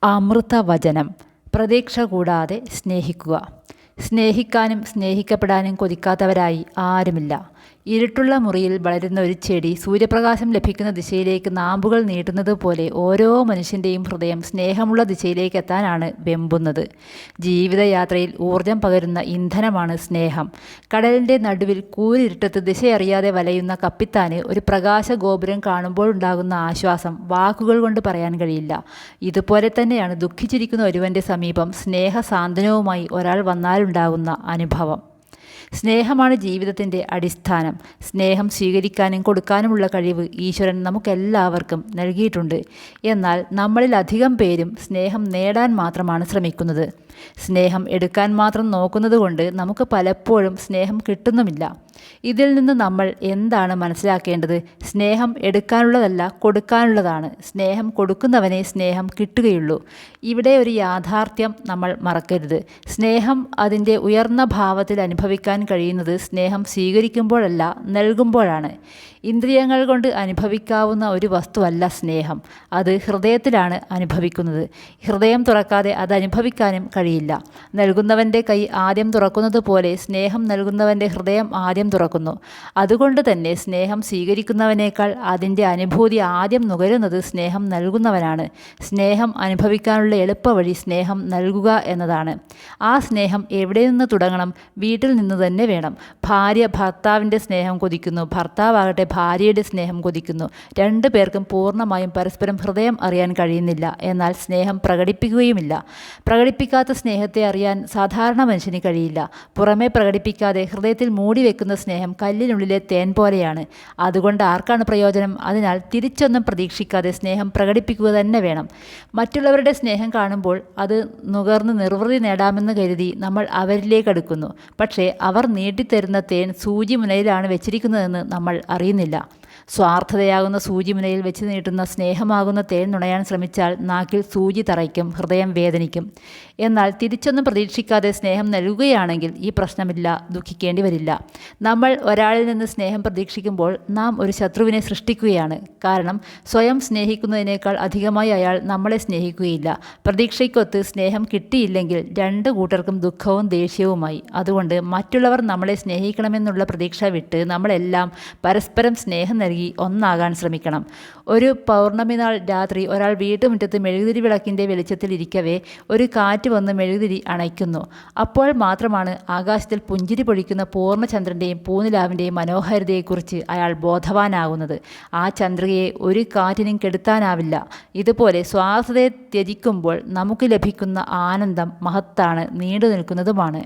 അമൃതവചനം. പ്രതീക്ഷ കൂടാതെ സ്നേഹിക്കുക. സ്നേഹിക്കാനും സ്നേഹിക്കപ്പെടാനും കൊതിക്കാത്തവരായി ആരുമില്ല. ഇരുട്ടുള്ള മുറിയിൽ വളരുന്ന ഒരു ചെടി സൂര്യപ്രകാശം ലഭിക്കുന്ന ദിശയിലേക്ക് നാമ്പുകൾ നീട്ടുന്നത് പോലെ ഓരോ മനുഷ്യൻ്റെയും ഹൃദയം സ്നേഹമുള്ള ദിശയിലേക്ക് എത്താനാണ് വെമ്പുന്നത്. ജീവിതയാത്രയിൽ ഊർജം പകരുന്ന ഇന്ധനമാണ് സ്നേഹം. കടലിൻ്റെ നടുവിൽ കൂരിരുട്ടത്ത് ദിശയറിയാതെ വലയുന്ന കപ്പിത്താന് ഒരു പ്രകാശ ഗോപുരം കാണുമ്പോഴുണ്ടാകുന്ന ആശ്വാസം വാക്കുകൾ കൊണ്ട് പറയാൻ കഴിയില്ല. ഇതുപോലെ തന്നെയാണ് ദുഃഖിച്ചിരിക്കുന്ന ഒരുവൻ്റെ സമീപം സ്നേഹസാന്ത്വനവുമായി ഒരാൾ വന്നാലുണ്ടാകുന്ന അനുഭവം. സ്നേഹമാണ് ജീവിതത്തിൻ്റെ അടിസ്ഥാനം. സ്നേഹം സ്വീകരിക്കാനും കൊടുക്കാനുമുള്ള കഴിവ് ഈശ്വരൻ നമുക്കെല്ലാവർക്കും നൽകിയിട്ടുണ്ട്. എന്നാൽ നമ്മളിൽ അധികം പേരും സ്നേഹം നേടാൻ മാത്രമാണ് ശ്രമിക്കുന്നത്. സ്നേഹം എടുക്കാൻ മാത്രം നോക്കുന്നത് കൊണ്ട് നമുക്ക് പലപ്പോഴും സ്നേഹം കിട്ടുന്നുമില്ല. ഇതിൽ നിന്ന് നമ്മൾ എന്താണ് മനസ്സിലാക്കേണ്ടത്? സ്നേഹം എടുക്കാനുള്ളതല്ല, കൊടുക്കാനുള്ളതാണ്. സ്നേഹം കൊടുക്കുന്നവനെ സ്നേഹം കിട്ടുകയുള്ളൂ. ഇവിടെ ഒരു യാഥാർത്ഥ്യം നമ്മൾ മറക്കരുത്. സ്നേഹം അതിൻ്റെ ഉയർന്ന ഭാവത്തിൽ അനുഭവിക്കാൻ കഴിയുന്നത് സ്നേഹം സ്വീകരിക്കുമ്പോഴല്ല, നൽകുമ്പോഴാണ്. ഇന്ദ്രിയങ്ങൾ കൊണ്ട് അനുഭവിക്കാവുന്ന ഒരു വസ്തുവല്ല സ്നേഹം. അത് ഹൃദയത്തിലാണ് അനുഭവിക്കുന്നത്. ഹൃദയം തുറക്കാതെ അത് അനുഭവിക്കാനും കഴിയില്ല. നൽകുന്നവൻ്റെ കൈ ആദ്യം തുറക്കുന്നത് പോലെ സ്നേഹം നൽകുന്നവൻ്റെ ഹൃദയം ആദ്യം തുറക്കുന്നു. അതുകൊണ്ട് തന്നെ സ്നേഹം സ്വീകരിക്കുന്നവനേക്കാൾ അതിൻ്റെ അനുഭൂതി ആദ്യം നുകരുന്നത് സ്നേഹം നൽകുന്നവനാണ്. സ്നേഹം അനുഭവിക്കാനുള്ള എളുപ്പവഴി സ്നേഹം നൽകുക എന്നതാണ്. ആ സ്നേഹം എവിടെ നിന്ന് തുടങ്ങണം? വീട്ടിൽ നിന്ന് തന്നെ വേണം. ഭാര്യ ഭർത്താവിൻ്റെ സ്നേഹം കൊതിക്കുന്നു, ഭർത്താവാകട്ടെ ഭാര്യയുടെ സ്നേഹം കൊതിക്കുന്നു. രണ്ടു പേർക്കും പൂർണ്ണമായും പരസ്പരം ഹൃദയം അറിയാൻ കഴിയുന്നില്ല, എന്നാൽ സ്നേഹം പ്രകടിപ്പിക്കുകയുമില്ല. പ്രകടിപ്പിക്കാത്ത സ്നേഹത്തെ അറിയാൻ സാധാരണ മനുഷ്യന് കഴിയില്ല. പുറമേ പ്രകടിപ്പിക്കാതെ ഹൃദയത്തിൽ മൂടി വെക്കുന്ന സ്നേഹം കല്ലിനുള്ളിലെ തേൻ പോലെയാണ്. അതുകൊണ്ട് ആർക്കാണ് പ്രയോജനം? അതിനാൽ തിരിച്ചൊന്നും പ്രതീക്ഷിക്കാതെ സ്നേഹം പ്രകടിപ്പിക്കുക തന്നെ വേണം. മറ്റുള്ളവരുടെ സ്നേഹം കാണുമ്പോൾ അത് നുകർന്ന് നിർവൃതി നേടാമെന്ന് കരുതി നമ്മൾ അവരിലേക്ക് അടുക്കുന്നു. പക്ഷേ അവർ നീട്ടിത്തരുന്ന തേൻ സൂചി മുനയിലാണ് വെച്ചിരിക്കുന്നതെന്ന് നമ്മൾ അറിയുന്നില്ല. സ്വാർത്ഥതയാകുന്ന സൂചിമുനയിൽ വെച്ച് നീട്ടുന്ന സ്നേഹമാകുന്ന തേൻ നുണയാൻ ശ്രമിച്ചാൽ നാക്കിൽ സൂചി തറയ്ക്കും, ഹൃദയം വേദനിക്കും. എന്നാൽ തിരിച്ചൊന്നും പ്രതീക്ഷിക്കാതെ സ്നേഹം നൽകുകയാണെങ്കിൽ ഈ പ്രശ്നമില്ല, ദുഃഖിക്കേണ്ടി വരില്ല. നമ്മൾ ഒരാളിൽ നിന്ന് സ്നേഹം പ്രതീക്ഷിക്കുമ്പോൾ നാം ഒരു ശത്രുവിനെ സൃഷ്ടിക്കുകയാണ്. കാരണം സ്വയം സ്നേഹിക്കുന്നതിനേക്കാൾ അധികമായി അയാൾ നമ്മളെ സ്നേഹിക്കുകയില്ല. പ്രതീക്ഷയ്ക്കൊത്ത് സ്നേഹം കിട്ടിയില്ലെങ്കിൽ രണ്ടു കൂട്ടർക്കും ദുഃഖവും ദേഷ്യവുമായി. അതുകൊണ്ട് മറ്റുള്ളവർ നമ്മളെ സ്നേഹിക്കണമെന്നുള്ള പ്രതീക്ഷ വിട്ട് നമ്മളെല്ലാം പരസ്പരം സ്നേഹം നൽകി ഒന്നാകാൻ ശ്രമിക്കണം. ഒരു പൗർണമി നാൾ രാത്രി ഒരാൾ വീട്ടുമുറ്റത്ത് മെഴുകുതിരി വിളക്കിൻ്റെ വെളിച്ചത്തിൽ ഇരിക്കവേ ഒരു കാറ്റ് വന്ന് മെഴുകുതിരി അണയ്ക്കുന്നു. അപ്പോൾ മാത്രമാണ് ആകാശത്തിൽ പുഞ്ചിരി പൊഴിക്കുന്ന പൂർണ്ണചന്ദ്രൻ്റെയും പൂനിലാവിൻ്റെയും മനോഹാരിതയെക്കുറിച്ച് അയാൾ ബോധവാനാകുന്നത്. ആ ചന്ദ്രികയെ ഒരു കാറ്റിനും കെടുത്താനാവില്ല. ഇതുപോലെ സ്വാർത്ഥതയെ ത്യജിക്കുമ്പോൾ നമുക്ക് ലഭിക്കുന്ന ആനന്ദം മഹത്താണ്, നീണ്ടു നിൽക്കുന്നതുമാണ്.